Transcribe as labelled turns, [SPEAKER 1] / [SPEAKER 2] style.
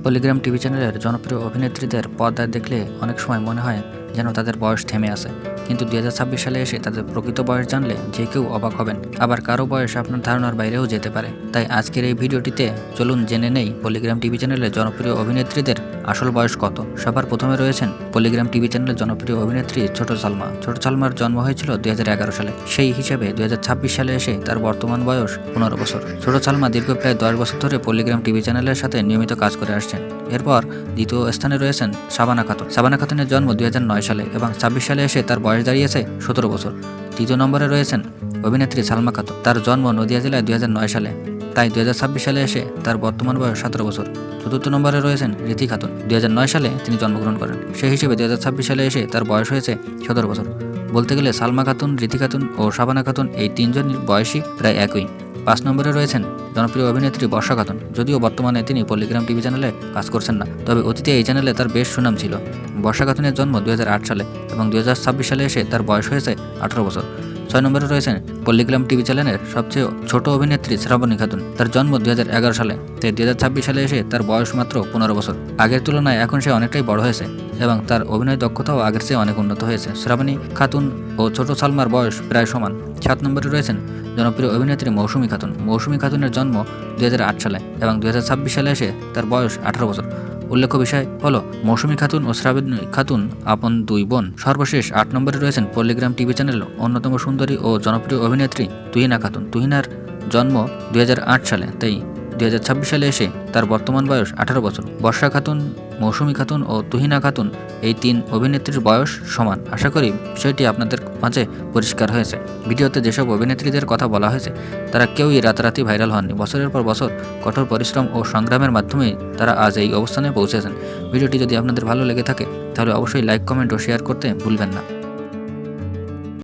[SPEAKER 1] Polygram TV চ্যানেলের জনপ্রিয় অভিনেত্রীদের পর্দায় দেখলে অনেক সময় মনে হয় যেন তাদের বয়স থেমে আছে, কিন্তু 2026 সালে এসে তাদের প্রকৃত বয়স জানলে যে কেউ অবাক হবেন। আবার কারো বয়স আপনার ধারণার বাইরেও যেতে পারে। তাই আজকের এই ভিডিওটিতে চলুন জেনে নেই পলিগ্রাম টিভি চ্যানেলের জনপ্রিয় অভিনেত্রীদের আসল বয়স কত। সবার প্রথমে রয়েছেন পলিগ্রাম টিভি চ্যানেলের জনপ্রিয় অভিনেত্রী ছোট সালমা। ছোট সালমার জন্ম হয়েছিল 2011 সালে। সেই হিসেবে 2026 সালে এসে তার বর্তমান বয়স 15 বছর। ছোট সালমা দীর্ঘ প্রায় 10 বছর ধরে পলিগ্রাম টিভি চ্যানেলের সাথে নিয়মিত কাজ করে আসছেন। এরপর দ্বিতীয় স্থানে রয়েছেন শাবানা খাতুন। শাবানা খাতুনের জন্ম 2009 সালে এবং 26 সালে এসে তার বয়স দাঁড়িয়েছে 17 বছর। তৃতীয় নম্বরে রয়েছেন অভিনেত্রী সালমা খাতুন। তার জন্ম নদিয়া জেলায় 2009 সালে, তাই 2026 সালে এসে তার বর্তমান বয়স 17 বছর। চতুর্থ নম্বরে রয়েছেন রীতি খাতুন। 2009 সালে তিনি জন্মগ্রহণ করেন। সেই হিসেবে 2026 সালে এসে তার বয়স হয়েছে 17 বছর। বলতে গেলে সালমা খাতুন, রীতি খাতুন ও শাবানা খাতুন এই তিনজনের বয়সই প্রায় একই। 5 নম্বরে রয়েছেন জনপ্রিয় অভিনেত্রী বর্ষা খাতুন। যদিও বর্তমানে তিনি পলিগ্রাম টিভি চ্যানেলে কাজ করছেন না, তবে অতীতে এই চ্যানেলে তার বেশ সুনাম ছিল। বর্ষা খাতুনের জন্ম 2008 সালে এবং 2026 সালে এসে তার বয়স হয়েছে 18 বছর। 6 নম্বরে রয়েছেন পলিগ্রাম টিভি চ্যানেলের সবচেয়ে ছোট অভিনেত্রী শ্রাবণী খাতুন। তার জন্ম 2011 সালে, তাই 2026 সালে এসে তার বয়স মাত্র 15 বছর। আগের তুলনায় এখন সে অনেকটাই বড় হয়েছে এবং তার অভিনয় দক্ষতাও আগের চেয়ে অনেক উন্নত হয়েছে। শ্রাবণী খাতুন ও ছোট সালমার বয়স প্রায় সমান। 7 নম্বরে রয়েছেন জনপ্রিয় অভিনেত্রী মৌসুমী খাতুন। মৌসুমী খাতুনের জন্ম 2008 সালে এবং 2026 সালে এসে তার বয়স 18 বছর। উল্লেখ্য বিষয় হলো মৌসুমী খাতুন ও শ্রাবণী খাতুন আপন দুই বোন। সর্বশেষ 8 নম্বরে রয়েছেন পলিগ্রাম টিভি চ্যানেল অন্যতম সুন্দরী ও জনপ্রিয় অভিনেত্রী তুহিনা খাতুন। তুহিনার জন্ম 2008 সালে, তাই 2026 সালে এসে তার বর্তমান বয়স 18 বছর। বর্ষা খাতুন, মৌসুমী খাতুন ও তুহিনা খাতুন এই 3 অভিনেত্রীর বয়স সমান। আশা করি বিষয়টি আপনাদের মাঝে পরিষ্কার হয়েছে। ভিডিওতে যেসব অভিনেত্রীদের কথা বলা হয়েছে তারা কেউই রাতারাতি ভাইরাল হননি। বছরের পর বছর কঠোর পরিশ্রম ও সংগ্রামের মাধ্যমেই তারা আজ এই অবস্থানে পৌঁছেছেন। ভিডিওটি যদি আপনাদের ভালো লেগে থাকে তাহলে অবশ্যই লাইক, কমেন্ট ও শেয়ার করতে ভুলবেন না।